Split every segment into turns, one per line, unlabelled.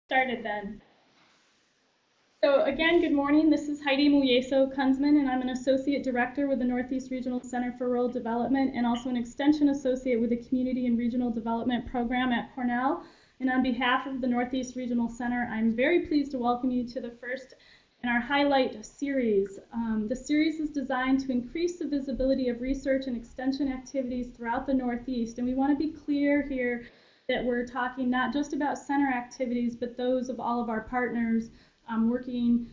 Started then. So again, good morning. This is Heidi Mulyeso-Kunzman, and I'm an Associate Director with the Northeast Regional Center for Rural Development and also an Extension Associate with the Community and Regional Development Program at Cornell. And on behalf of the Northeast Regional Center, I'm very pleased to welcome you to the first in our Highlight series. The series is designed to increase the visibility of research and extension activities throughout the Northeast. And we want to be clear here that we're talking not just about center activities, but those of all of our partners working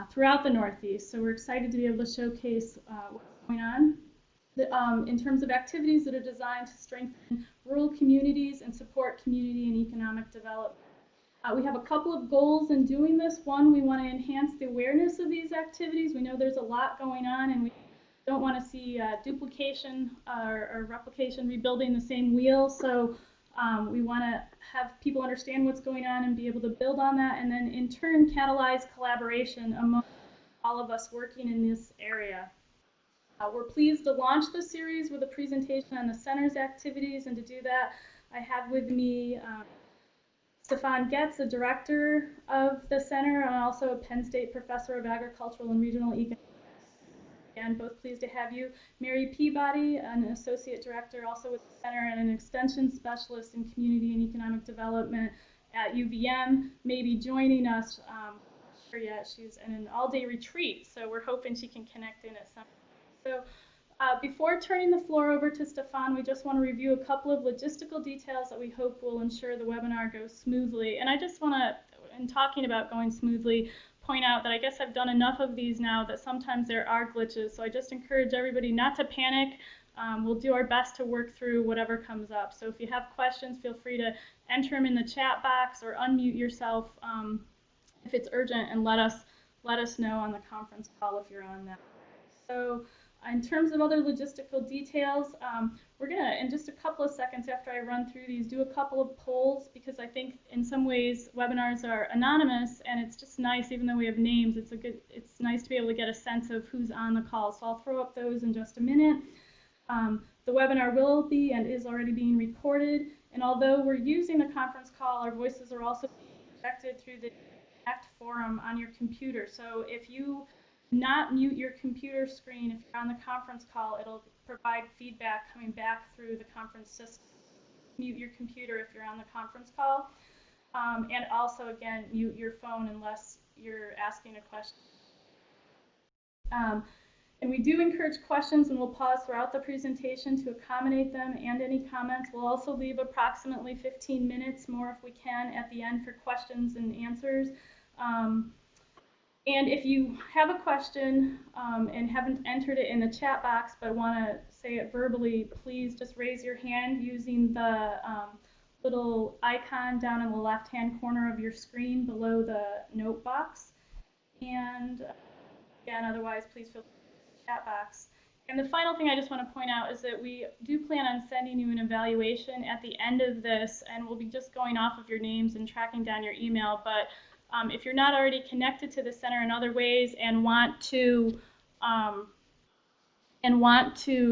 throughout the Northeast. So we're excited to be able to showcase what's going on in terms of activities that are designed to strengthen rural communities and support community and economic development. We have a couple of goals in doing this. One, we want to enhance the awareness of these activities. We know there's a lot going on, and we don't want to see duplication or replication, rebuilding the same wheel. So we want to have people understand what's going on and be able to build on that, and then in turn catalyze collaboration among all of us working in this area. We're pleased to launch the series with a presentation on the center's activities, and to do that I have with me Goetz, the director of the center, and also a Penn State professor of agricultural and regional economics. Again, both pleased to have you. Mary Peabody, an associate director also with the center and an extension specialist in community and economic development at UVM, may be joining us. Not sure yet. She's in an all-day retreat, so we're hoping she can connect in at some point. So before turning the floor over to Stefan, we just want to review a couple of logistical details that we hope will ensure the webinar goes smoothly. And I just want to, in talking about going smoothly, point out that I guess I've done enough of these now that sometimes there are glitches. So I just encourage everybody not to panic. We'll do our best to work through whatever comes up. So if you have questions, feel free to enter them in the chat box or unmute yourself if it's urgent, and let us know on the conference call if you're on that. So in terms of other logistical details, we're going to, in just a couple of seconds after I run through these, do a couple of polls, because I think in some ways webinars are anonymous, and it's just nice, even though we have names, it's nice to be able to get a sense of who's on the call. So I'll throw up those in just a minute. The webinar will be and is already being recorded, and although we're using the conference call, our voices are also being projected through the Connect forum on your computer. So if you not mute your computer screen, if you're on the conference call, it'll provide feedback coming back through the conference system. Mute your computer if you're on the conference call. And also, again, mute your phone unless you're asking a question. And we do encourage questions, and we'll pause throughout the presentation to accommodate them and any comments. We'll also leave approximately 15 minutes more if we can at the end for questions and answers. And if you have a question and haven't entered it in the chat box but want to say it verbally, please just raise your hand using the little icon down in the left-hand corner of your screen below the note box. And again, otherwise, please feel free to use the chat box. And the final thing I just want to point out is that we do plan on sending you an evaluation at the end of this, and we'll be just going off of your names and tracking down your email. But if you're not already connected to the center in other ways and want to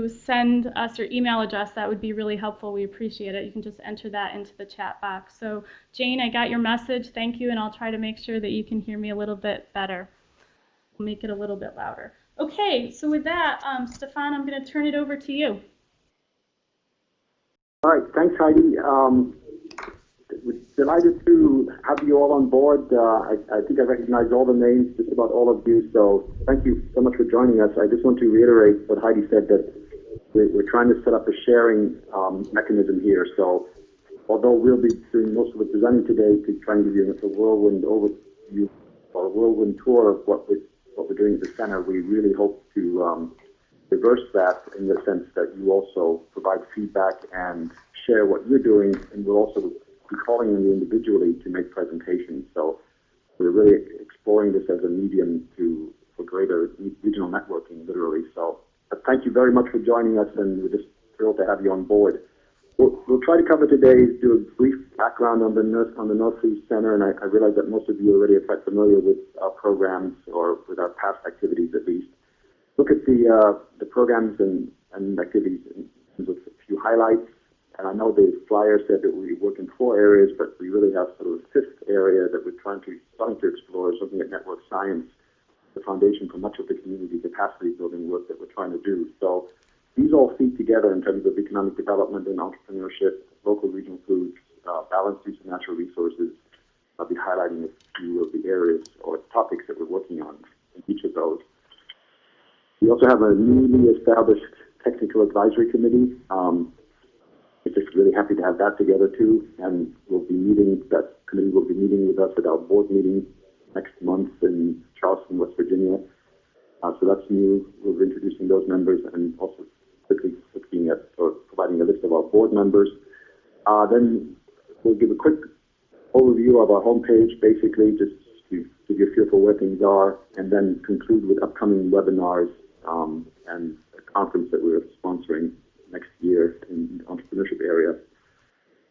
send us your email address, that would be really helpful. We appreciate it. You can just enter that into the chat box. So Jane, I got your message. Thank you, and I'll try to make sure that you can hear me a little bit better. We'll make it a little bit louder. Okay, so with that, Stefan, I'm going to turn it over to you.
All right, thanks, Heidi. We're delighted to have you all on board. I think I recognize all the names, just about all of you, so thank you so much for joining us. I just want to reiterate what Heidi said, that we're trying to set up a sharing mechanism here. So although we'll be doing most of the presenting today to try and give you a whirlwind overview or a whirlwind tour of what we're doing at the center, we really hope to reverse that in the sense that you also provide feedback and share what you're doing, and we'll also be calling on you individually to make presentations. So we're really exploring this as a medium for greater regional networking, literally. So thank you very much for joining us, and we're just thrilled to have you on board. We'll try to cover today, do a brief background on the Northeast Center, and I realize that most of you already are quite familiar with our programs, or with our past activities at least. Look at the programs and activities in terms of a few highlights, And I know the flyer said that we work in 4 areas, but we really have sort of a 5th area that we're starting to explore, is looking at network science, the foundation for much of the community capacity building work that we're trying to do. So these all feed together in terms of economic development and entrepreneurship, local regional foods, balanced use of natural resources. I'll be highlighting a few of the areas or topics that we're working on in each of those. We also have a newly established technical advisory committee. We're just really happy to have that together too, and that committee will be meeting with us at our board meeting next month in Charleston, West Virginia. So that's new. We're introducing those members and also quickly looking at or providing a list of our board members. Then we'll give a quick overview of our homepage, basically, just to give you a feel for where things are, and then conclude with upcoming webinars and a conference that we're sponsoring next year in the entrepreneurship area.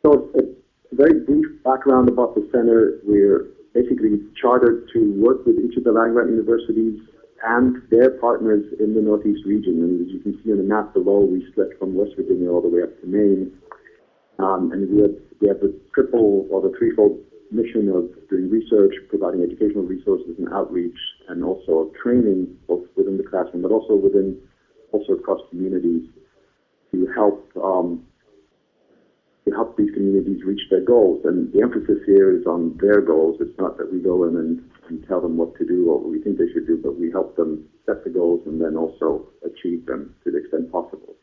So a very brief background about the center. We're basically chartered to work with each of the land-grant universities and their partners in the Northeast region. And as you can see on the map below, we stretch from West Virginia all the way up to Maine. And we have the triple or the threefold mission of doing research, providing educational resources and outreach, and also training both within the classroom, but also across communities to help these communities reach their goals. And the emphasis here is on their goals. It's not that we go in and tell them what to do or what we think they should do, but we help them set the goals and then also achieve them to the extent possible.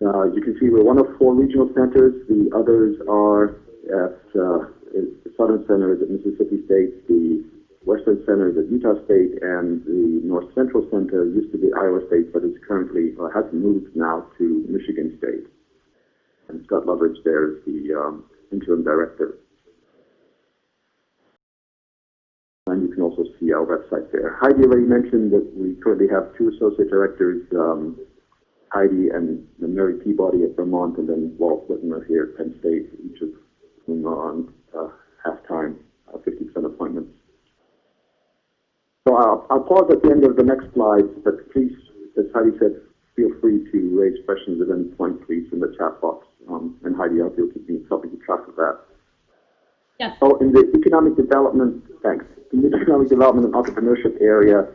You can see we're one of 4 regional centers. The others are at the Southern Center is at Mississippi State, the Western Center is at Utah State, and the North Central Center used to be Iowa State, but is currently has moved now to Michigan State. And Scott Loveridge there is the interim director. And you can also see our website there. Heidi already mentioned that we currently have 2 associate directors, Heidi and Mary Peabody at Vermont, and then Walt Whitmer here at Penn State, each of whom are on half-time, 50% appointments. So I'll pause at the end of the next slide, but please, as Heidi said, feel free to raise questions at any point, please, in the chat box. And Heidi, I hope you'll keep track of that.
Yes.
So in the economic development, in the economic development and entrepreneurship area,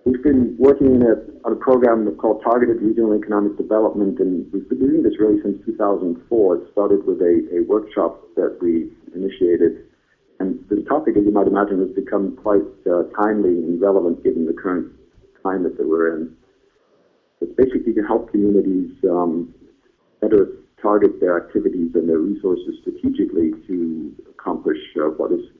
we've been working on a program called Targeted Regional Economic Development, and we've been doing this really since 2004. It started with a workshop that we initiated. And this topic, as you might imagine, has become quite timely and relevant given the current climate that we're in. It's basically to help communities better target their activities and their resources strategically to accomplish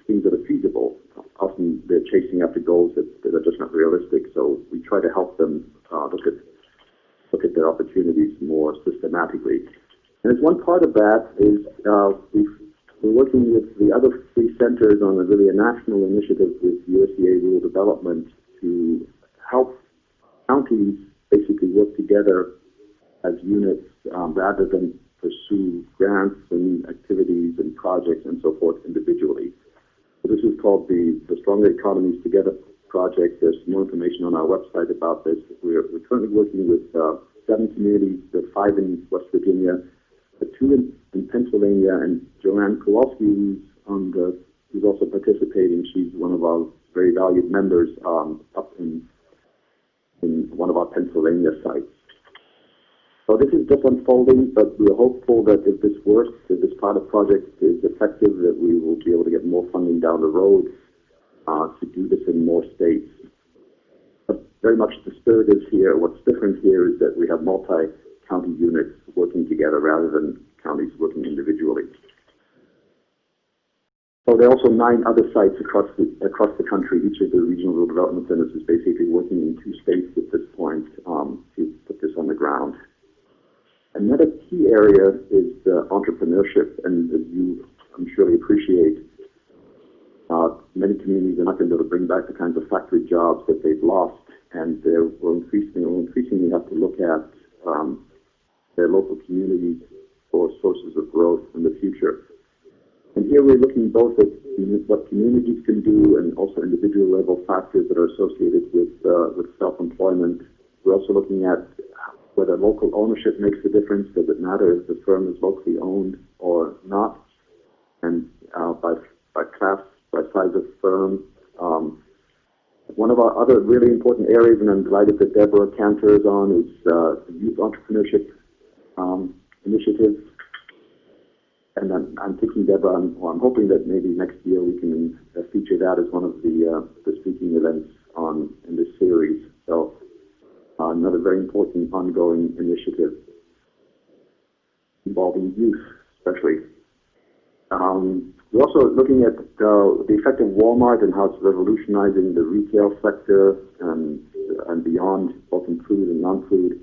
things that are feasible. Often they're chasing after goals that are just not realistic, so we try to help them look at their opportunities more systematically. And as one part of that is we're working with the other 3 centers on a national initiative with USDA Rural Development to help counties basically work together as units rather than pursue grants and activities and projects and so forth individually. So this is called the Stronger Economies Together project. There's more information on our website about this. We're currently working with 7 communities, the 5 in West Virginia, the 2 in Pennsylvania, and Joanne Kowalski, who's also participating. She's one of our very valued members up in one of our Pennsylvania sites. So this is just unfolding, but we're hopeful that if this works, if this pilot project is effective, that we will be able to get more funding down the road to do this in more states. But very much the spirit is here. What's different here is that we have multi-county units working together rather than counties working individually. So there are also 9 other sites across the country. Each of the regional rural development centers is basically working in 2 states at this point to put this on the ground. Another key area is entrepreneurship, and as you, I'm sure, appreciate, many communities are not going to be able to bring back the kinds of factory jobs that they've lost, and will increasingly have to look at their local communities for sources of growth in the future. And here we're looking both at what communities can do and also individual level factors that are associated with self-employment. We're also looking at whether local ownership makes a difference. Does it matter if the firm is locally owned or not? And by class, by size of firm. One of our other really important areas, and I'm delighted that Deborah Cantor is on, is the youth entrepreneurship initiative. And I'm thinking, Deborah, I'm hoping that maybe next year we can feature that as one of the speaking events in this series. So another very important ongoing initiative involving youth, especially. We're also looking at the effect of Walmart and how it's revolutionizing the retail sector and beyond, both in food and non-food,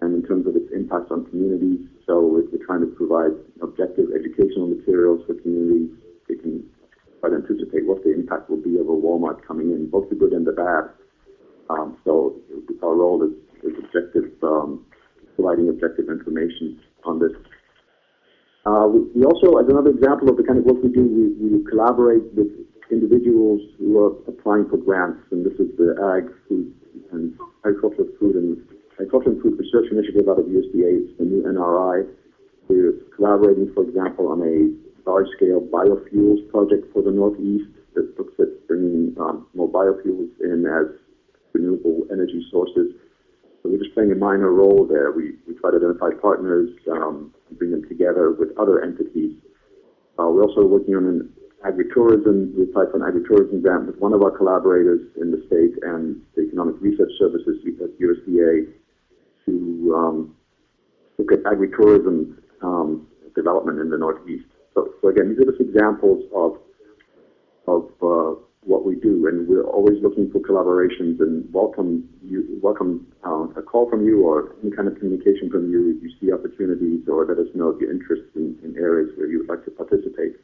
and in terms of its impact on communities. So we're trying to provide objective educational materials for communities. They can try to anticipate what the impact will be of a Walmart coming in, both the good and the bad. So our role is objective, providing objective information on this. We also, as another example of the kind of work we do, we collaborate with individuals who are applying for grants, and this is the Agricultural Food Research Initiative out of USDA. It's the new NRI. We're collaborating, for example, on a large-scale biofuels project for the Northeast that looks at bringing more biofuels in as renewable energy sources. So we're just playing a minor role there. We try to identify partners, bring them together with other entities. We're also working on an agritourism. We applied for an agritourism grant with one of our collaborators in the state and the Economic Research Services at USDA to look at agritourism development in the Northeast. So again, these are just examples of what we do, and we're always looking for collaborations and welcome a call from you or any kind of communication from you if you see opportunities, or let us know if you're interested in areas where you would like to participate.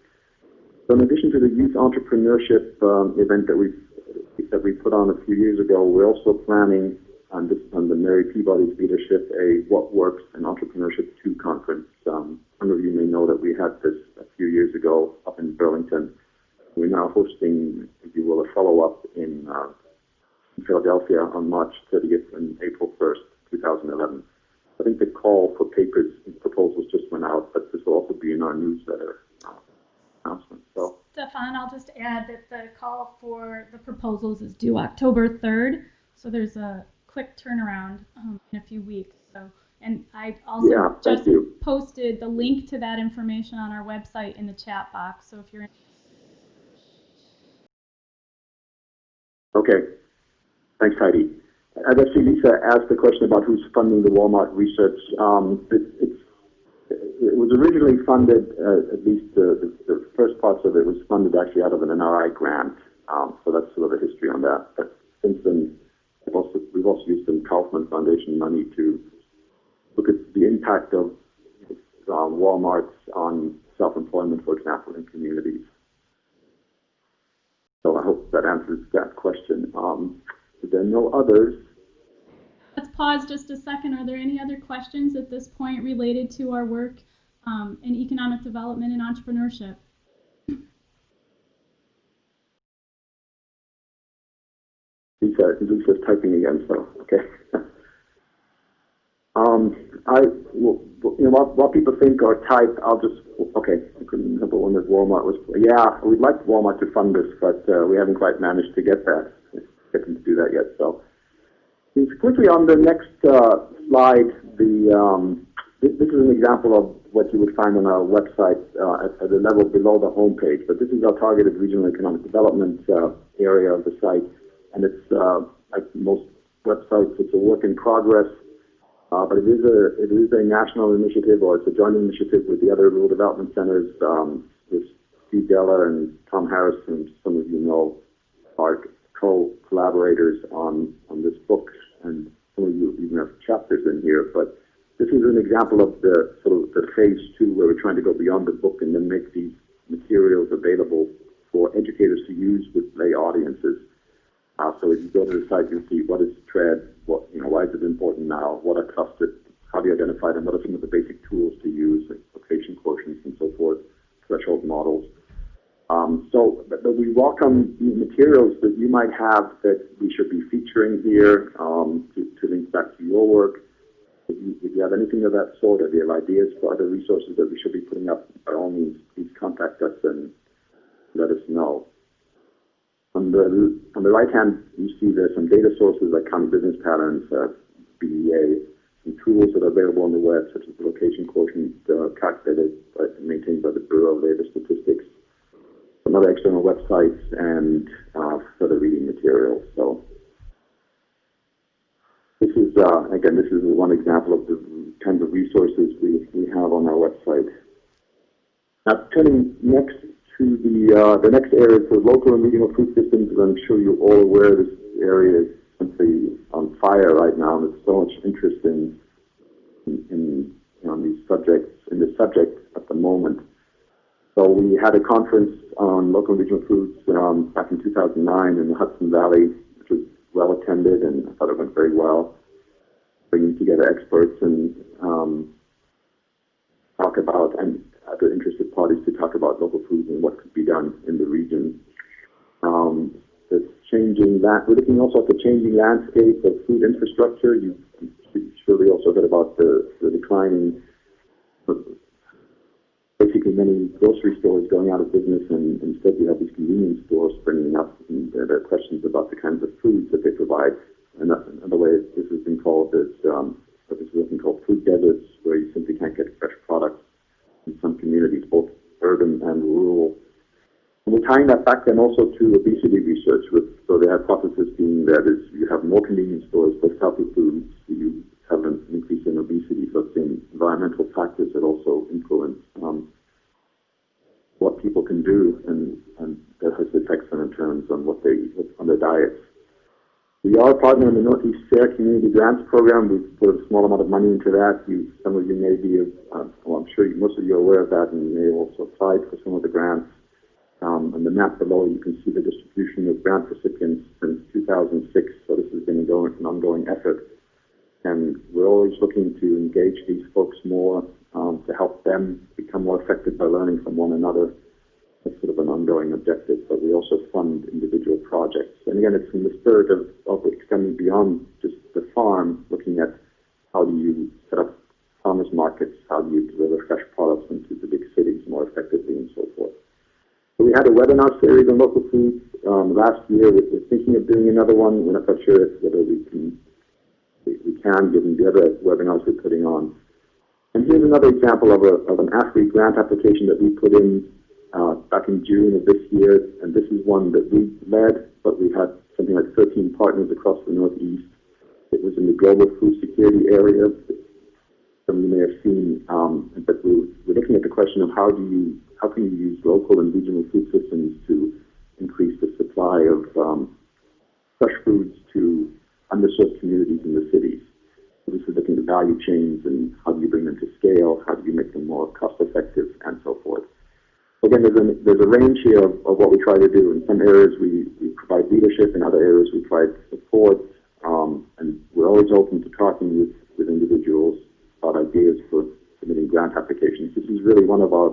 So in addition to the youth entrepreneurship event that we put on a few years ago, we're also planning under Mary Peabody's leadership a What Works in Entrepreneurship 2 conference. Some of you may know that we had this a few years ago up in Burlington. We're now hosting, if you will, a follow-up in Philadelphia on March 30th and April 1st, 2011. I think the call for papers and proposals just went out, but this will also be in our newsletter announcement. So,
Stefan, I'll just add that the call for the proposals is due October 3rd, so there's a quick turnaround in a few weeks. So, and I also just posted the link to that information on our website in the chat box. So if you're interested.
Okay. Thanks, Heidi. I see Lisa asked the question about who's funding the Walmart research. It was originally funded, at least the first parts of it was funded actually out of an NRI grant. So that's sort of the history on that. But since then, we've also used some Kaufman Foundation money to look at the impact of Walmart's on self-employment, for example, in communities. So I hope that answers that question. If there are no others.
Let's pause just a second. Are there any other questions at this point related to our work in economic development and entrepreneurship?
Lisa's typing again, so okay. What people think or type, I'll just, okay, I couldn't remember when that Walmart was, yeah, we'd like Walmart to fund this, but we haven't quite managed to get them to do that yet. So quickly on the next slide, this is an example of what you would find on our website at the level below the homepage, but this is our targeted regional economic development area of the site, and it's like most websites, it's a work in progress. But it is a national initiative, or it's a joint initiative with the other rural development centers. With Steve Della and Tom Harris, and some of you know, are co-collaborators on this book, and some of you even have chapters in here. But this is an example of the sort of the phase 2, where we're trying to go beyond the book and then make these materials available for educators to use with lay audiences. So if you go to the site, you'll see what is TRED, why is it important now, what are clustered, how do you identify them, what are some of the basic tools to use, like location quotients and so forth, threshold models. But we welcome materials that you might have that we should be featuring here to link back to your work. If you have anything of that sort, or if you have ideas for other resources that we should be putting up, by all means, please contact us and let us know. On the right hand, you see there's some data sources like county business patterns, BEA, some tools that are available on the web, such as the location quotient calculated, maintained by the Bureau of Labor Statistics, some other external websites, and further reading materials. So this is, again, this is one example of the kinds of resources we have on our website. Now, turning next to the next area for local and regional food systems, and I'm sure you're all aware this area is simply on fire right now. There's so much interest in these subjects, in this subject at the moment. So we had a conference on local and regional foods back in 2009 in the Hudson Valley, which was well attended, and I thought it went very well, bringing together experts and talk about, and other interested parties to talk about local foods and what could be done in the region. We're looking also at the changing landscape of food infrastructure. You've surely also heard about the declining, basically many grocery stores going out of business, and instead we have these convenience stores springing up, and there are questions about the kinds of foods that they provide. And another way this has been called is what is often called food deserts, where you simply can't get fresh products in some communities, both urban and rural. And we're tying that back then also to obesity research, so the hypothesis being that is you have more convenience stores, less healthy foods, you have an increase in obesity. So it's the environmental factors that also influence what people can do, and that has effects in terms on what on their diets. We are a partner in the Northeast Fair Community Grants Program. We've put a small amount of money into that. Some of you may be, well, I'm sure most of you are aware of that, and you may have also applied for some of the grants. On the map below, you can see the distribution of grant recipients since 2006. So this has been an ongoing effort. And we're always looking to engage these folks more to help them become more effective by learning from one another. That's sort of an ongoing objective, but we also fund individual projects. And again, it's in the spirit of extending beyond just the farm, looking at how do you set up farmers markets, how do you deliver fresh products into the big cities more effectively, and so forth. So we had a webinar series on local foods last year. We're thinking of doing another one. We're not quite sure whether we can, given the other webinars we're putting on. And here's another example of an AFRI grant application that we put in back in June of this year, and this is one that we led, but we had something like 13 partners across the Northeast. It was in the global food security area. Some of you may have seen, but we're looking at the question of how can you use local and regional food systems to increase the supply of fresh foods to underserved communities in the cities. So this is looking at value chains and how do you bring them to scale, how do you make them more cost effective, and so forth. Again, there's a range here of what we try to do. In some areas we provide leadership, in other areas we provide support, and we're always open to talking with individuals about ideas for submitting grant applications. This is really one of our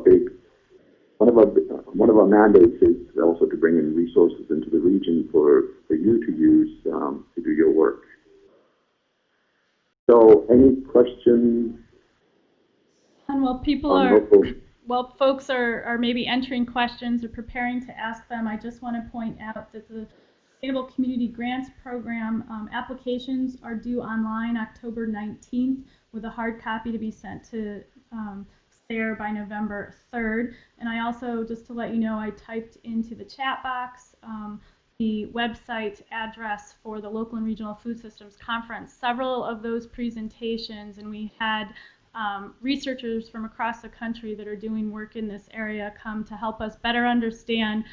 mandates is also to bring in resources into the region for you to use to do your work. So, any questions?
And while folks are maybe entering questions or preparing to ask them, I just want to point out that the Sustainable Community Grants Program applications are due online October 19th, with a hard copy to be sent to SARE by November 3rd. And I also, just to let you know, I typed into the chat box the website address for the Local and Regional Food Systems Conference. Several of those presentations, and we had researchers from across the country that are doing work in this area come to help us better understand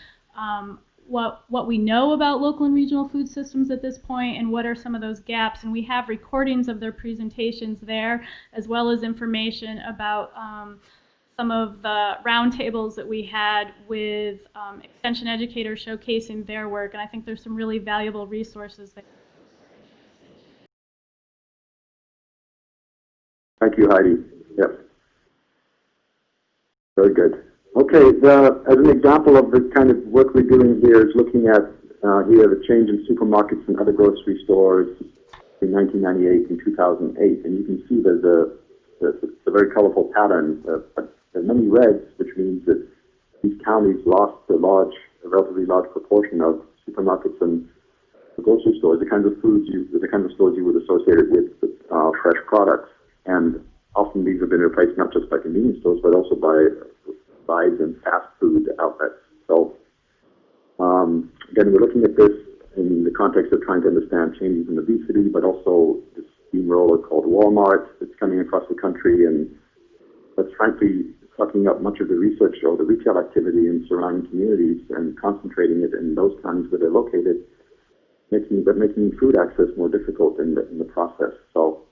what we know about local and regional food systems at this point, and what are some of those gaps. And we have recordings of their presentations there, as well as information about some of the roundtables that we had with extension educators showcasing their work. And I think there's some really valuable resources there.
Thank you, Heidi. Yep. Very good. Okay, as an example of the kind of work we're doing here is looking at here the change in supermarkets and other grocery stores. between 1998 and 2008, and you can see there's a very colorful pattern. But there are many reds, which means that these counties lost a relatively large proportion of supermarkets and grocery stores, the kinds of stores you would associate it with fresh products. And often these have been replaced not just by convenience stores, but also by buys and fast food outlets. So again, we're looking at this in the context of trying to understand changes in obesity, but also this steamroller called Walmart that's coming across the country, and that's frankly sucking up much of the research or the retail activity in surrounding communities and concentrating it in those counties where they're located, making food access more difficult in the process. So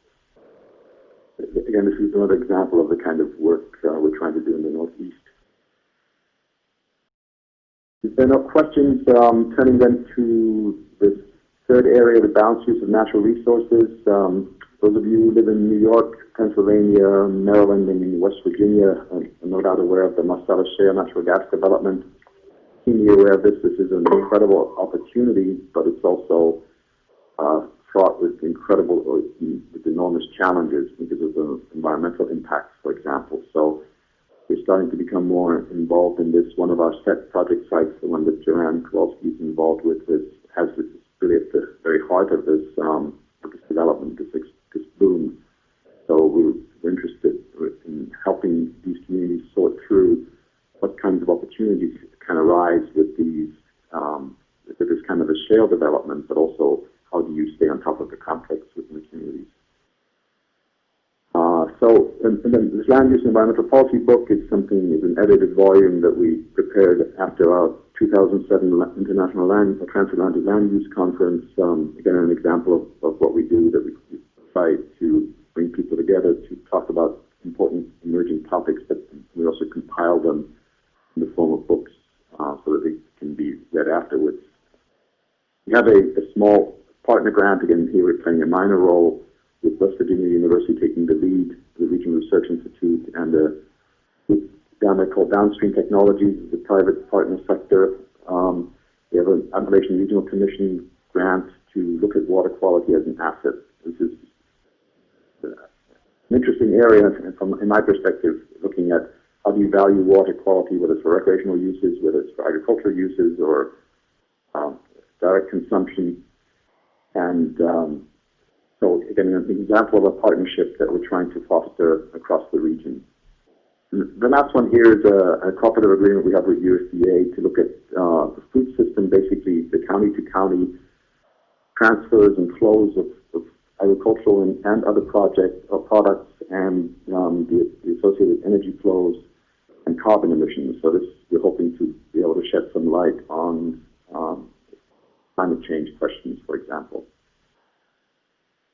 again, this is another example of the kind of work we're trying to do in the Northeast. If there are no questions, turning then to this third area, the balanced use of natural resources. Those of you who live in New York, Pennsylvania, Maryland, and West Virginia are no doubt aware of the Marcellus Shale natural gas development. Keenly aware of this. This is an incredible opportunity, but it's also fraught with enormous challenges because of the environmental impacts, for example. So we're starting to become more involved in this. One of our Sept project sites, the one that Joanne Kowalski is involved with, has this really at the very heart of this development, this boom. So we're interested in helping these communities sort through what kinds of opportunities can arise with these, with this kind of a shale development, but also how do you stay on top of the complex within the communities. And then this land use and environmental policy book is an edited volume that we prepared after our 2007 International Transatlantic Land Use Conference. Again, an example of what we do, that we try to bring people together to talk about important emerging topics, but we also compile them in the form of books so that they can be read afterwards. We have a small partner grant. Again, here we're playing a minor role with West Virginia University taking the lead, the Regional Research Institute, and a group down there called Downstream Technologies, the private partner sector. We have an Appalachian Regional Commission grant to look at water quality as an asset. This is an interesting area, and in my perspective, looking at how do you value water quality, whether it's for recreational uses, whether it's for agricultural uses, or direct consumption. And so again, an example of a partnership that we're trying to foster across the region. The last one here is a cooperative agreement we have with USDA to look at the food system, basically the county-to-county transfers and flows of agricultural and other products, and the associated energy flows and carbon emissions. So this, we're hoping to be able to shed some light on climate change questions, for example.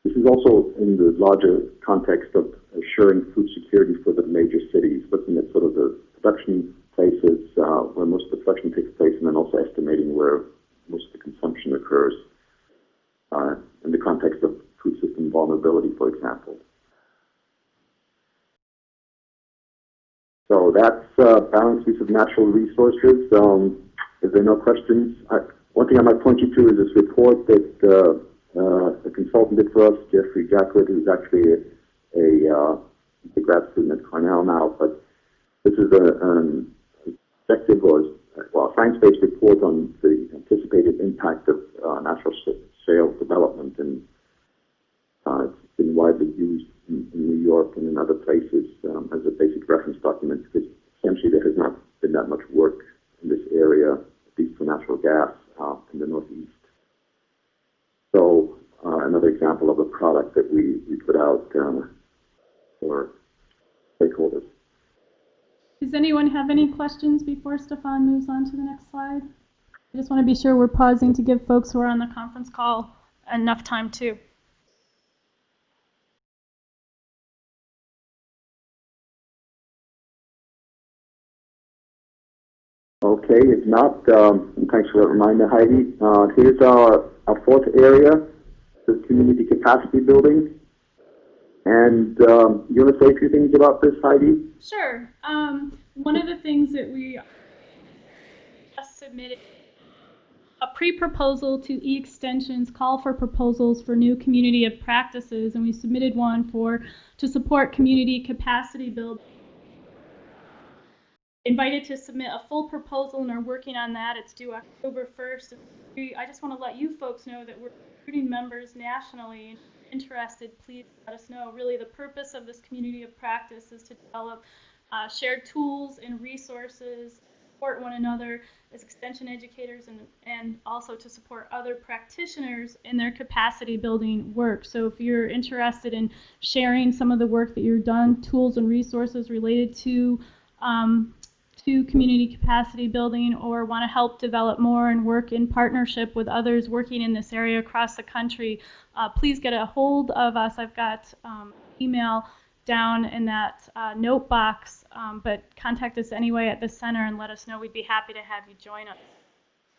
This is also in the larger context of assuring food security for the major cities, looking at sort of the production places where most of the production takes place, and then also estimating where most of the consumption occurs in the context of food system vulnerability, for example. So that's balanced use of natural resources. If there are no questions, one thing I might point you to is this report that a consultant did for us, Jeffrey Jackwood, who's actually a grad student at Cornell now, but this is an objective or a science-based report on the anticipated impact of natural shale development, and it's been widely used in New York and in other places as a basic reference document, because essentially there has not been that much work in this area, at least for natural gas in the Northeast. So another example of a product that we put out for stakeholders.
Does anyone have any questions before Stefan moves on to the next slide? I just want to be sure we're pausing to give folks who are on the conference call enough time too.
Okay, if not, thanks for that reminder, Heidi. Here's our fourth area, the community capacity building. And you want to say a few things about this, Heidi?
Sure. One of the things that we just submitted a pre-proposal to e-extension's call for proposals for new community of practices, and we submitted one to support community capacity building. Invited to submit a full proposal and are working on that. It's due October 1st. I just want to let you folks know that we're recruiting members nationally. If you're interested, please let us know. Really, the purpose of this community of practice is to develop shared tools and resources, support one another as extension educators, and also to support other practitioners in their capacity building work. So if you're interested in sharing some of the work that you've done, tools and resources related to community capacity building, or want to help develop more and work in partnership with others working in this area across the country, please get a hold of us. I've got email down in that note box, but contact us anyway at the center and let us know. We'd be happy to have you join us.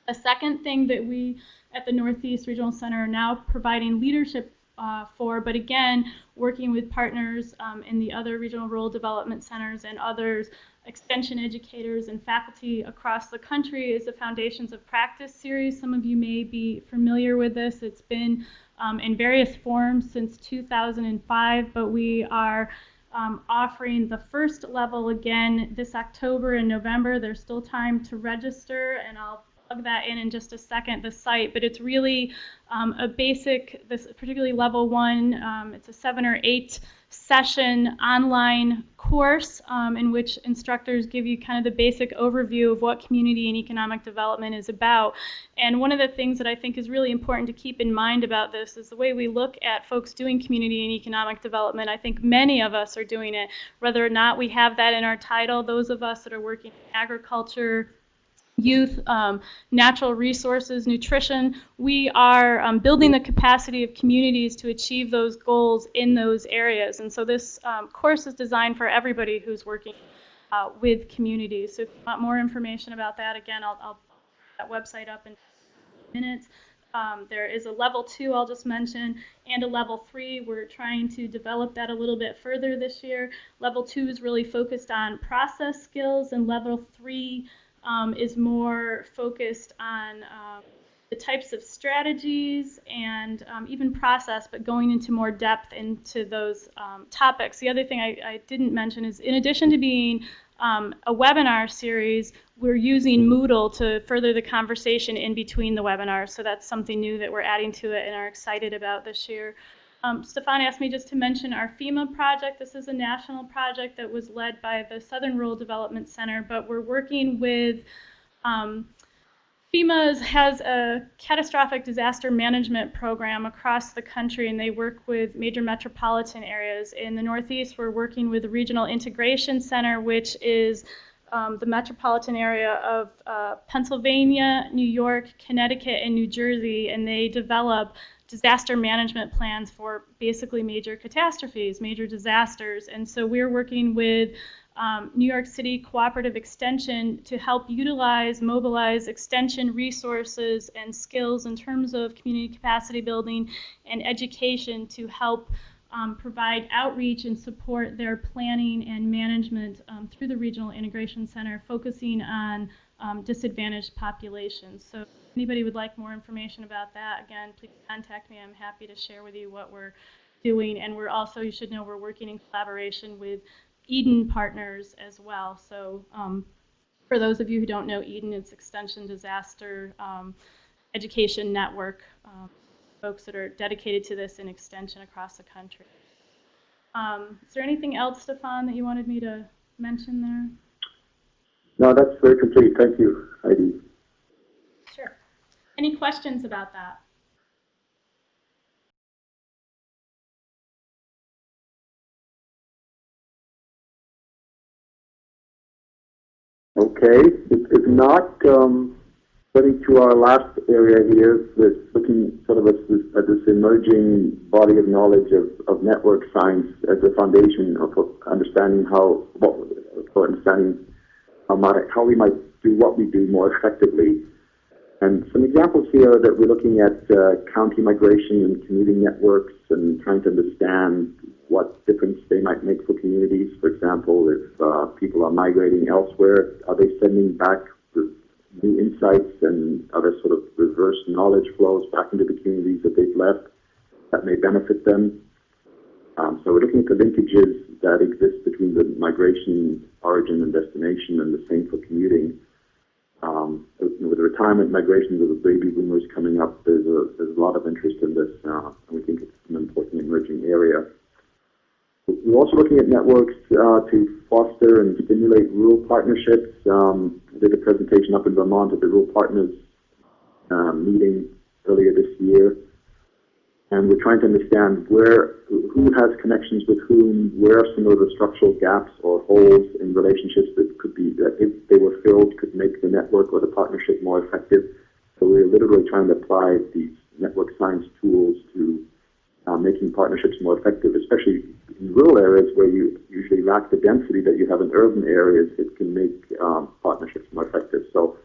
A second thing that we at the Northeast Regional Center are now providing leadership for, but again, working with partners in the other regional rural development centers and others, extension educators and faculty across the country, is the Foundations of Practice series. Some of you may be familiar with this. It's been in various forms since 2005, but we are offering the first level again this October and November. There's still time to register, and I'll plug that in just a second, the site, but it's really a basic, this particularly level 1, it's a 7 or 8 session online course in which instructors give you kind of the basic overview of what community and economic development is about. And one of the things that I think is really important to keep in mind about this is the way we look at folks doing community and economic development. I think many of us are doing it, whether or not we have that in our title. Those of us that are working in agriculture, youth, natural resources, nutrition, we are building the capacity of communities to achieve those goals in those areas. And so this course is designed for everybody who's working with communities. So if you want more information about that, again, I'll put that website up in minutes. There is a level 2 I'll just mention, and a level 3. We're trying to develop that a little bit further this year. Level 2 is really focused on process skills, and level 3 is more focused on the types of strategies and even process, but going into more depth into those topics. The other thing I didn't mention is, in addition to being a webinar series, we're using Moodle to further the conversation in between the webinars. So that's something new that we're adding to it and are excited about this year. Stefan asked me just to mention our FEMA project. This is a national project that was led by the Southern Rural Development Center, but we're working with FEMA has a catastrophic disaster management program across the country, and they work with major metropolitan areas. In the Northeast, we're working with the Regional Integration Center, which is the metropolitan area of Pennsylvania, New York, Connecticut, and New Jersey, and they develop disaster management plans for basically major catastrophes, major disasters. And so we're working with New York City Cooperative Extension to help mobilize extension resources and skills in terms of community capacity building and education to help provide outreach and support their planning and management through the Regional Integration Center, focusing on disadvantaged populations. So if anybody would like more information about that, again, please contact me. I'm happy to share with you what we're doing. And we're also, you should know, we're working in collaboration with Eden partners as well. So for those of you who don't know Eden, it's Extension Disaster Education Network, folks that are dedicated to this in extension across the country. Is there anything else, Stefan, that you wanted me to mention there?
No, that's very complete. Thank you, Heidi.
Sure. Any questions about that?
Okay. If not, getting to our last area here, looking sort of at this emerging body of knowledge of network science as a foundation of understanding how we might do what we do more effectively. And some examples here that we're looking at county migration and commuting networks and trying to understand what difference they might make for communities. For example, if people are migrating elsewhere, are they sending back new insights and other sort of reverse knowledge flows back into the communities that they've left that may benefit them. So we're looking at the linkages that exist between the migration origin and destination, and the same for commuting. With the retirement migrations of the baby boomers coming up, there's a lot of interest in this, and we think it's an important emerging area. We're also looking at networks to foster and stimulate rural partnerships. I did a presentation up in Vermont at the Rural Partners meeting earlier this year, and we're trying to understand who has connections with whom, where are some of the structural gaps or holes in relationships that if they were filled, could make the network or the partnership more effective. So we're literally trying to apply these network science tools to making partnerships more effective, especially in rural areas where you usually lack the density that you have in urban areas. It can make partnerships more effective. So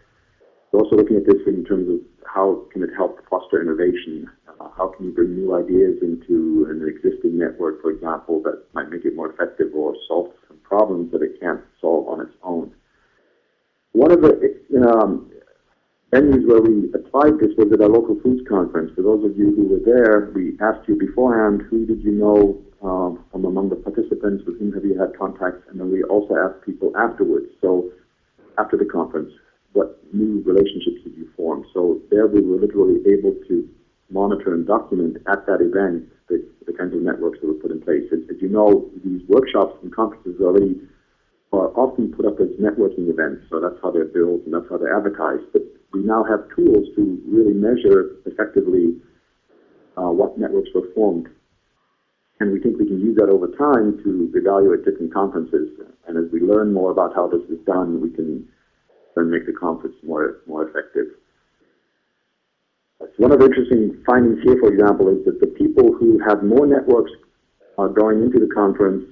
we're also looking at this in terms of how can it help foster innovation. How can you bring new ideas into an existing network, for example, that might make it more effective or solve some problems that it can't solve on its own. One of the venues where we applied this was at our local foods conference. For those of you who were there, we asked you beforehand, who did you know from among the participants, with whom have you had contacts, and then we also asked people afterwards. So after the conference, what new relationships did you form? So there we were literally able to monitor and document at that event the kinds of networks that were put in place. As you know, these workshops and conferences already are often put up as networking events, so that's how they're built and that's how they're advertised. But we now have tools to really measure effectively what networks were formed. And we think we can use that over time to evaluate different conferences. And as we learn more about how this is done, we can then make the conference more effective. One of the interesting findings here, for example, is that the people who have more networks going into the conference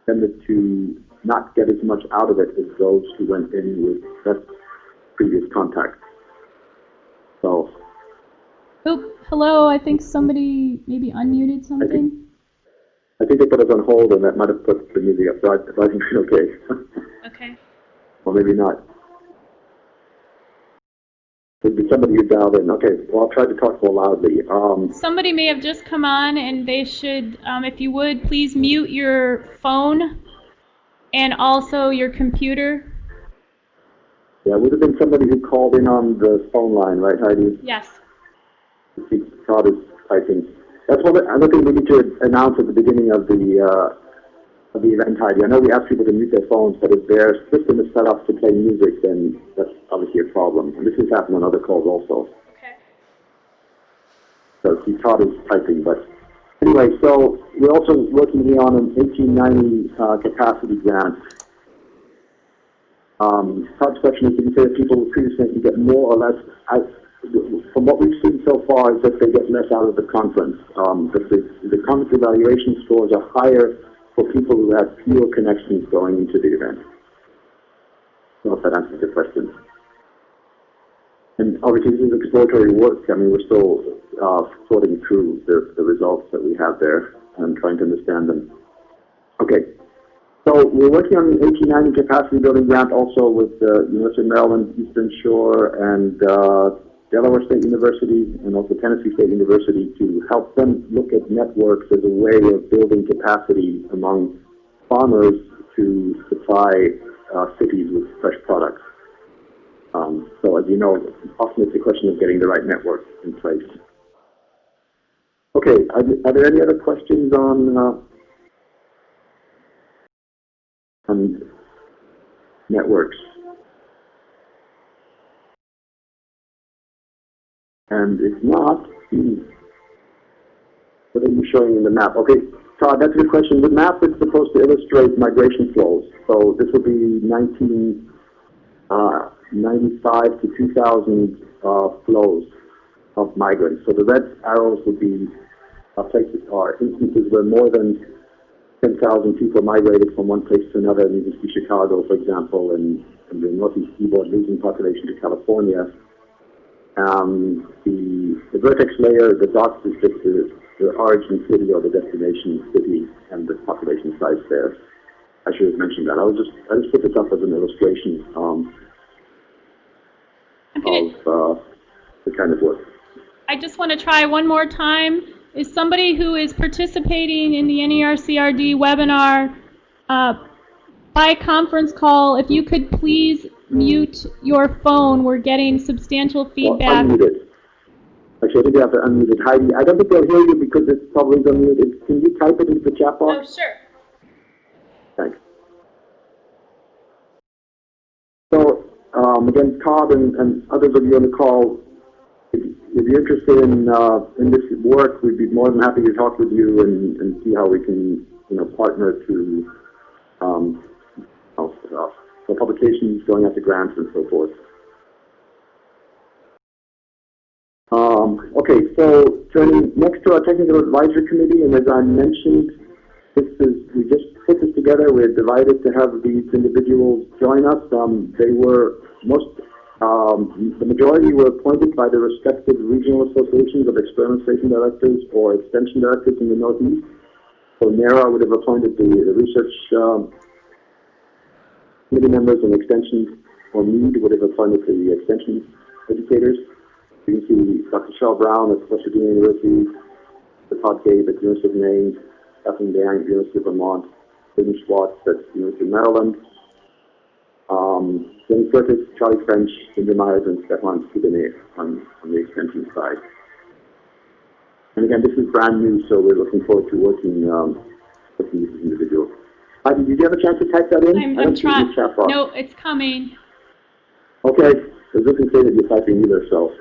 tended to not get as much out of it as those who went in with less previous contacts. So.
Oh, hello. I think somebody maybe unmuted something.
I think they put us on hold, and that might have put the music up. So I think it's okay.
Okay.
Or maybe not. Would be somebody who dialed in. Okay, well, I'll try to talk more loudly.
Somebody may have just come on, and they should, if you would, please mute your phone and also your computer.
Yeah, it would have been somebody who called in on the phone line, right, Heidi?
Yes.
Todd is typing. That's one other thing we need to announce at the beginning of the event, Heidi. I know we ask people to mute their phones, but if their system is set up to play music, then that's obviously a problem. And this has happened on other calls also.
Okay.
So Todd is typing, but anyway, so we're also working here on an 1890 capacity grant. Todd's question is, did you say that people previously can get more or less? From what we've seen so far is that they get less out of the conference. The conference evaluation scores are higher for people who have fewer connections going into the event. I don't know if that answers your question. And obviously this is exploratory work. I mean, we're still sorting through the results that we have there and trying to understand them. Okay, so we're working on the 1890 capacity building grant also with the University of Maryland, Eastern Shore, and Delaware State University, and also Tennessee State University, to help them look at networks as a way of building capacity among farmers to supply cities with fresh products. So as you know, often it's a question of getting the right network in place. Okay, are there any other questions on networks? And if not, what are you showing in the map? Okay, Todd, that's a good question. The map is supposed to illustrate migration flows. So this will be 1995 to 2000 flows of migrants. So the red arrows would be places or instances where more than 10,000 people migrated from one place to another. And you can see Chicago, for example, and the Northeast Seaboard losing population to California. The vertex layer, the dots is just the origin city or the destination city and the population size there. I should have mentioned that. I just put this up as an illustration. kind of work.
I just want to try one more time. Is somebody who is participating in the NERCRD webinar by conference call, if you could please mute your phone. We're getting substantial feedback.
Well, unmuted. Actually, I think you have to unmute it. Heidi, I don't think they'll hear you because it's probably unmuted. Can you type it into the chat box?
Oh, sure.
Thanks. So, again, Todd and others of you on the call, if you're interested in this work, we'd be more than happy to talk with you and see how we can, partner to for publications, going after grants, and so forth. Okay, so turning next to our technical advisory committee, and as I mentioned, we just put this together. We're delighted to have these individuals join us. The majority were appointed by the respective regional associations of experimentation directors or extension directors in the Northeast. So NERA would have appointed the research committee members, and extension, or MEAD would have appointed the extension educators. You can see Dr. Shell Brown at West Virginia University, Todd Gabe at the University of Maine, Kathleen Dang at the University of Vermont, Sidney Schwartz at the University of Maryland, Jenny Curtis, Charlie French, Cindy Myers, and Stefan Skibine on the extension side. And again, this is brand new, so we're looking forward to working with these individuals. Heidi, did you have a chance to type that in?
I'm trying. No, it's coming.
Okay, it doesn't say that you're typing either, so.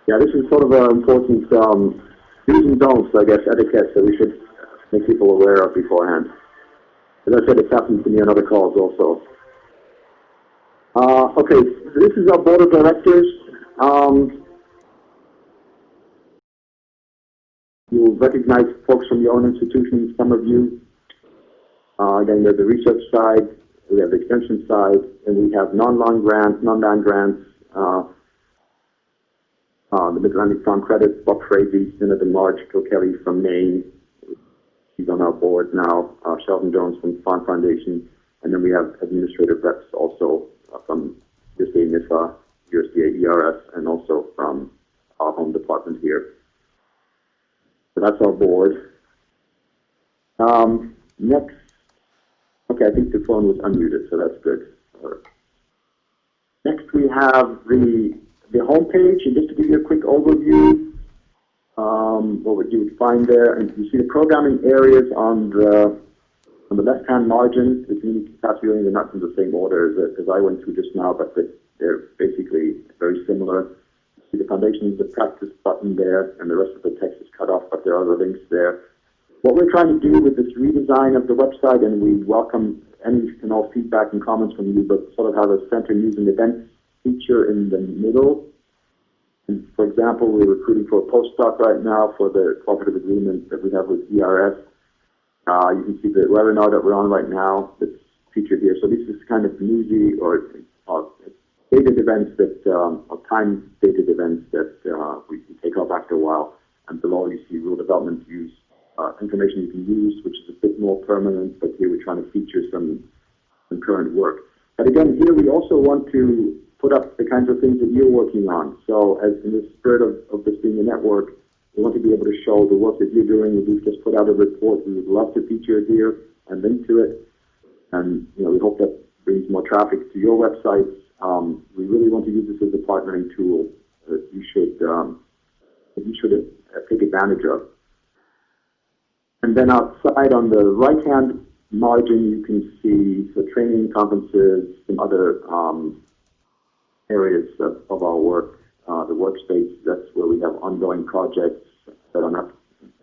Yeah, this is sort of an important do's and don'ts, I guess, etiquette that we should make people aware of beforehand. As I said, it's happened to me on other calls also. Okay, this is our board of directors. You'll recognize folks from your own institutions, some of you. Again, there's the research side, we have the extension side, and we have non-land grants, the Mid-Atlantic Farm Credit, Bob Frazee, Senator Marge Kilkelly from Maine. He's on our board now. Sheldon Jones from Farm Foundation. And then we have administrative reps also from USDA NIFA, USDA ERS, and also from our home department here. So that's our board. Next. Okay, I think the phone was unmuted, so that's good. Next, we have the homepage, and just to give you a quick overview, what you would find there, and you see the programming areas on the left-hand margin. The community capacity viewing, they're not in the same order as I went through just now, but they're basically very similar. You see the foundations, the practice button there, and the rest of the text is cut off, but there are other links there. What we're trying to do with this redesign of the website, and we welcome any and all feedback and comments from you, but sort of have a center news and events feature in the middle. And for example, we're recruiting for a postdoc right now for the cooperative agreement that we have with ERS. You can see the webinar that we're on right now that's featured here. So this is kind of newsy or dated events that, or time-dated events that we can take off after a while. And below you see rural development use information you can use, which is a bit more permanent, but here we're trying to feature some current work. But again, here we also want to put up the kinds of things that you're working on. So as in the spirit of this being a network, we want to be able to show the work that you're doing. We've just put out a report. We would love to feature it here and link to it. And we hope that brings more traffic to your websites. We really want to use this as a partnering tool that you should take advantage of. And then outside on the right-hand margin, you can see the training, conferences, some other areas of our work. The workspace, that's where we have ongoing projects that are not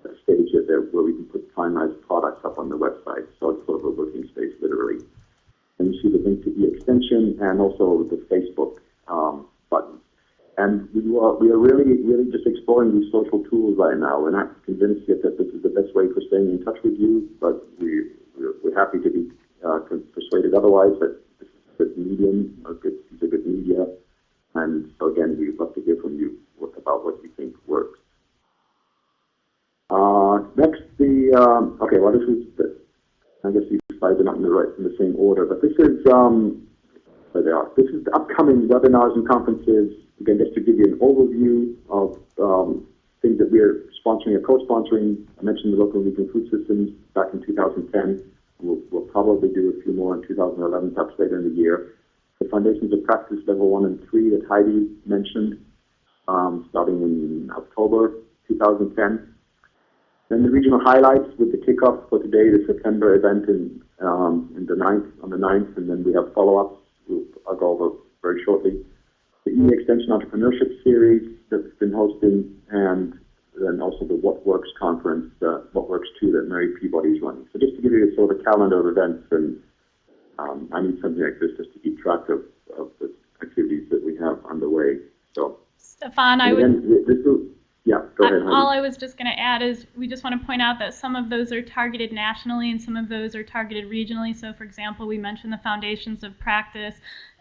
at a stage yet, where we can put finalized products up on the website. So it's sort of a working space, literally. And you see the link to the extension and also the Facebook button. And we are really just exploring these social tools right now. We're not convinced yet that this is the best way for staying in touch with you, but we're happy to be persuaded otherwise that this is a good medium, these are good media. And so again, we'd love to hear from you about what you think works. Next, okay, well, this is I guess these slides are not in the same order, but this is where they are. This is the upcoming webinars and conferences. Again, just to give you an overview of things that we're sponsoring or co-sponsoring. I mentioned the local regional food systems back in 2010. We'll probably do a few more in 2011, perhaps later in the year. The Foundations of Practice Level 1 and 3 that Heidi mentioned, starting in October 2010. Then the regional highlights with the kickoff for today, the September event on the 9th, and then we have follow-ups I'll go over very shortly. The E-Extension Entrepreneurship Series that's been hosting, and then also the What Works conference, What Works 2 that Mary Peabody is running. So just to give you a sort of calendar of events, and I need something like this just to keep track of the activities that we have underway. So,
Stefan,
yeah, go ahead, Heidi.
all I was just going to add is we just want to point out that some of those are targeted nationally and some of those are targeted regionally. So, for example, we mentioned the Foundations of Practice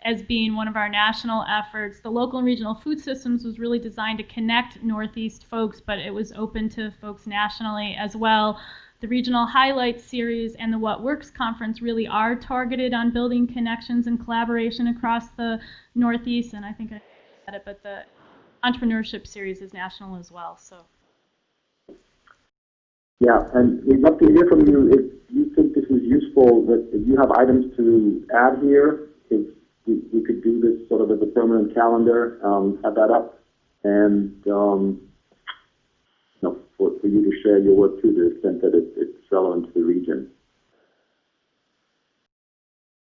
as being one of our national efforts. The local and regional food systems was really designed to connect Northeast folks, but it was open to folks nationally as well. The Regional Highlights Series and the What Works Conference really are targeted on building connections and collaboration across the Northeast, and I think I said it, but the Entrepreneurship Series is national as well. So.
Yeah, and we'd love to hear from you if you think this is useful, that if you have items to add here, if we could do this sort of as a permanent calendar, have that up, and for you to share your work to the extent that it's relevant to the region.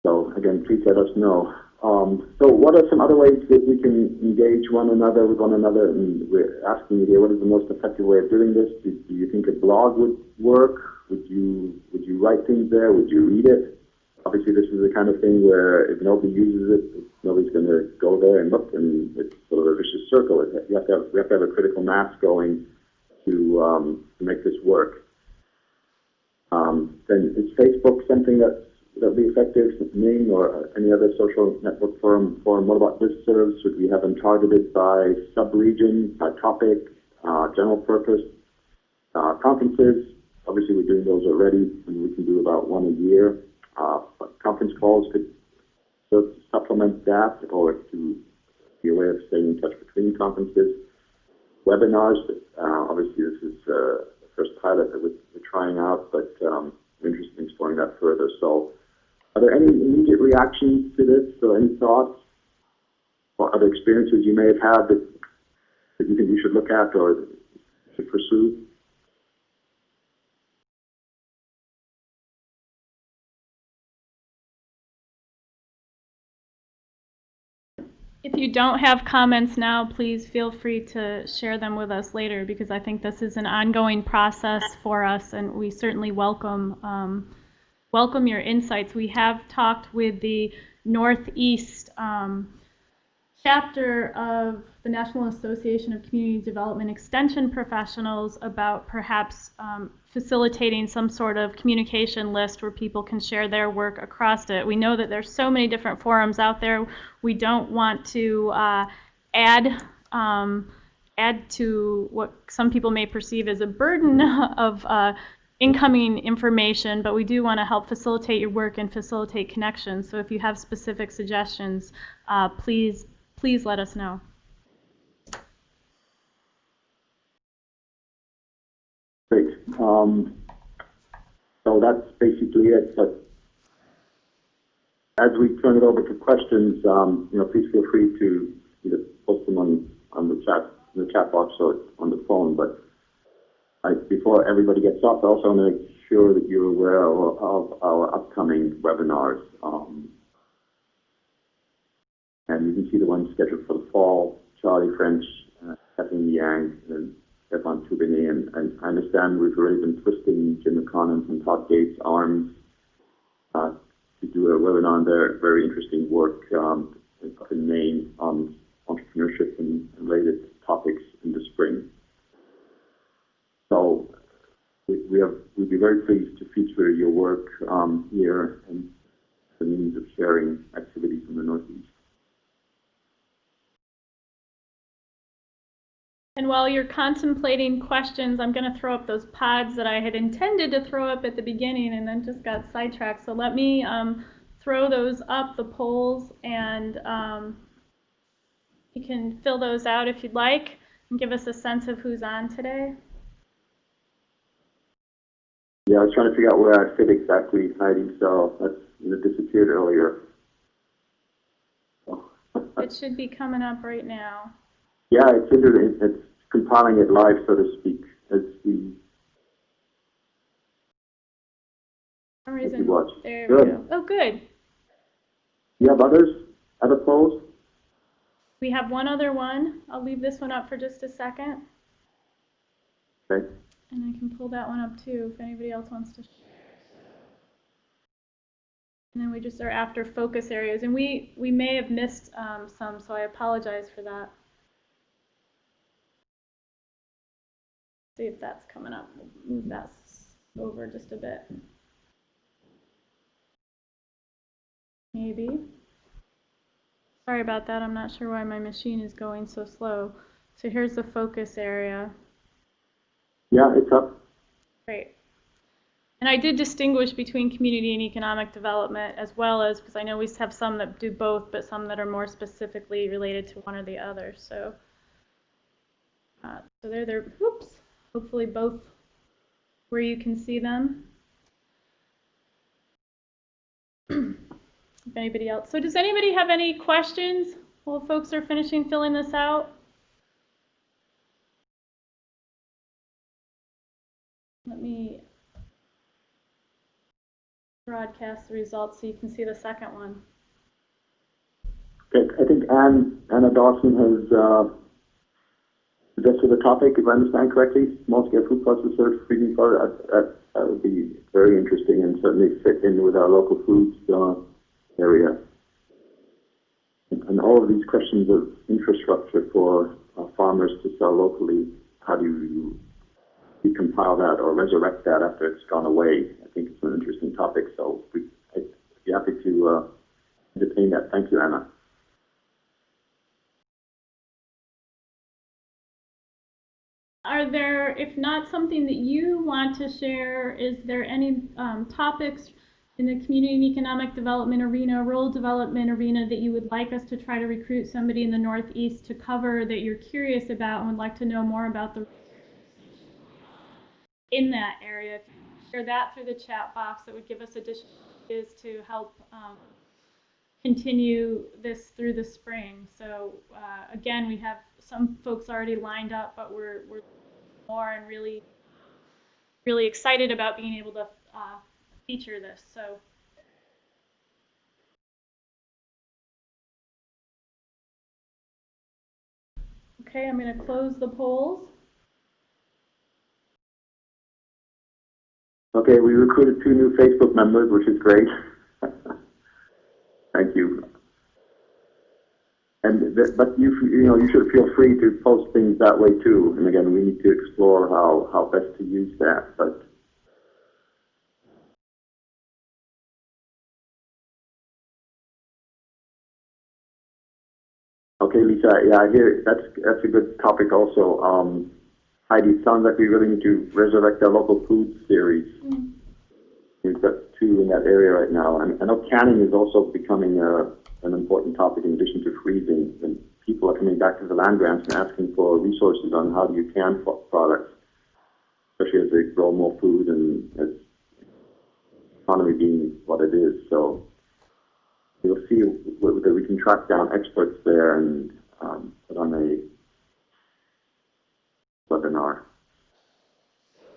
So again, please let us know. So what are some other ways that we can engage one another with one another? And we're asking you here, what is the most effective way of doing this? Do you think a blog would work? Would you write things there? Would you read it? Obviously, this is the kind of thing where if nobody uses it, nobody's going to go there and look, and it's sort of a vicious circle. We have to have a critical mass going to make this work. Then is Facebook something that'll be effective, Ning or any other social network forum? What about listservs? Should we have them targeted by sub-region, by topic, general purpose? Conferences, obviously we're doing those already, and we can do about one a year. But conference calls could supplement that, or to be a way of staying in touch between conferences. Webinars, obviously this is the first pilot that we're trying out, but we're interested in exploring that further. So are there any immediate reactions to this, or any thoughts or other experiences you may have had that you think we should look at or should pursue?
If you don't have comments now, please feel free to share them with us later, because I think this is an ongoing process for us, and we certainly welcome your insights. We have talked with the Northeast chapter of the National Association of Community Development Extension Professionals about perhaps facilitating some sort of communication list where people can share their work across it. We know that there's so many different forums out there. We don't want to add to what some people may perceive as a burden of incoming information, but we do want to help facilitate your work and facilitate connections. So if you have specific suggestions, please let us know.
Great. So that's basically it. But as we turn it over to questions, please feel free to either post them on the chat box or on the phone. But before everybody gets off, I also want to make sure that you're aware of our upcoming webinars. And you can see the ones scheduled for the fall: Charlie French, Kathleen Yang, and Stefan Toubini. And I understand we've already been twisting Jim McConnell and Todd Gates' arms to do a webinar on their very interesting work in Maine on entrepreneurship and related topics in the spring. So we'd be very pleased to feature your work here and the means of sharing activities in the Northeast.
And while you're contemplating questions, I'm going to throw up those pods that I had intended to throw up at the beginning and then just got sidetracked. So let me throw those up, the polls, and you can fill those out if you'd like and give us a sense of who's on today.
Yeah, I was trying to figure out where I fit exactly, Heidi, so it disappeared earlier.
It should be coming up right now.
Yeah, it's compiling it live, so to speak. It's the
For some reason,
watch.
there
Good.
we go. Oh, good.
You have other polls?
We have one other one. I'll leave this one up for just a second.
Okay.
And I can pull that one up too if anybody else wants to share. And then we just are after focus areas. And we may have missed some, so I apologize for that. See if that's coming up. We'll move that over just a bit. Maybe. Sorry about that. I'm not sure why my machine is going so slow. So here's the focus area.
Yeah, it's up.
Great. And I did distinguish between community and economic development, as well as, because I know we have some that do both, but some that are more specifically related to one or the other. So, so they're, whoops, hopefully both where you can see them. If anybody else. So does anybody have any questions while folks are finishing filling this out? Let me broadcast the results so you can see the second one.
Okay, I think Anna Dawson has suggested a topic, if I understand correctly, small-scale food processor feeding product. That would be very interesting and certainly fit in with our local foods area. And all of these questions of infrastructure for farmers to sell locally, how do you decompile that or resurrect that after it's gone away? I think it's an interesting topic, so I'd be happy to entertain that. Thank you, Anna.
Are there, if not something that you want to share, is there any topics in the community and economic development arena, rural development arena that you would like us to try to recruit somebody in the Northeast to cover that you're curious about and would like to know more about the in that area? If you share that through the chat box, that would give us additional ideas to help continue this through the spring. So again, we have some folks already lined up, but we're more and really excited about being able to feature this. So okay, I'm going to close the polls.
Okay, we recruited 2 new Facebook members, which is great. Thank you. And but you should feel free to post things that way too. And again, we need to explore how best to use that. But okay, Lisa, yeah, I hear that's a good topic also. Heidi, it sounds like we really need to resurrect our local food series. Mm-hmm. We've got 2 in that area right now, and I know canning is also becoming an important topic in addition to freezing. And people are coming back to the land grants and asking for resources on how do you can products, especially as they grow more food and as the economy being what it is. So we'll see whether we can track down experts there and put on a webinar.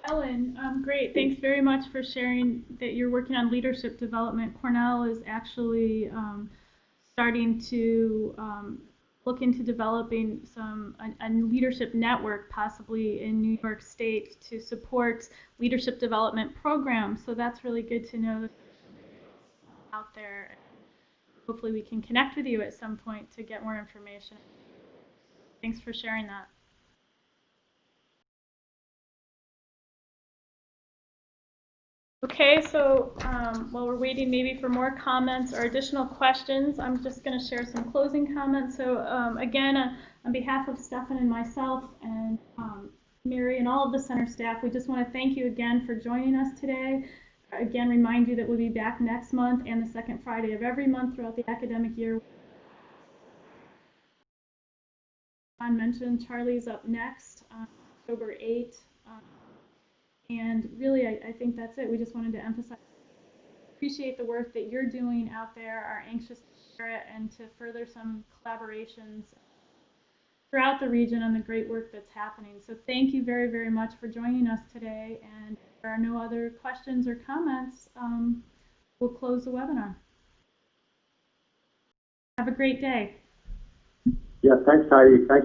Ellen, great. Thanks very much for sharing that you're working on leadership development. Cornell is actually starting to look into developing a leadership network, possibly in New York State, to support leadership development programs. So that's really good to know that out there. Hopefully we can connect with you at some point to get more information. Thanks for sharing that. Okay, so while we're waiting maybe for more comments or additional questions, I'm just going to share some closing comments. So again, on behalf of Stefan and myself and Mary and all of the center staff, we just want to thank you again for joining us today. Again, remind you that we'll be back next month and the second Friday of every month throughout the academic year. John mentioned Charlie's up next on October 8th. And really, I think that's it. We just wanted to emphasize, appreciate the work that you're doing out there, are anxious to share it and to further some collaborations throughout the region on the great work that's happening. So thank you very, very much for joining us today. And if there are no other questions or comments, we'll close the webinar. Have a great day.
Yeah, thanks, Heidi. Thanks.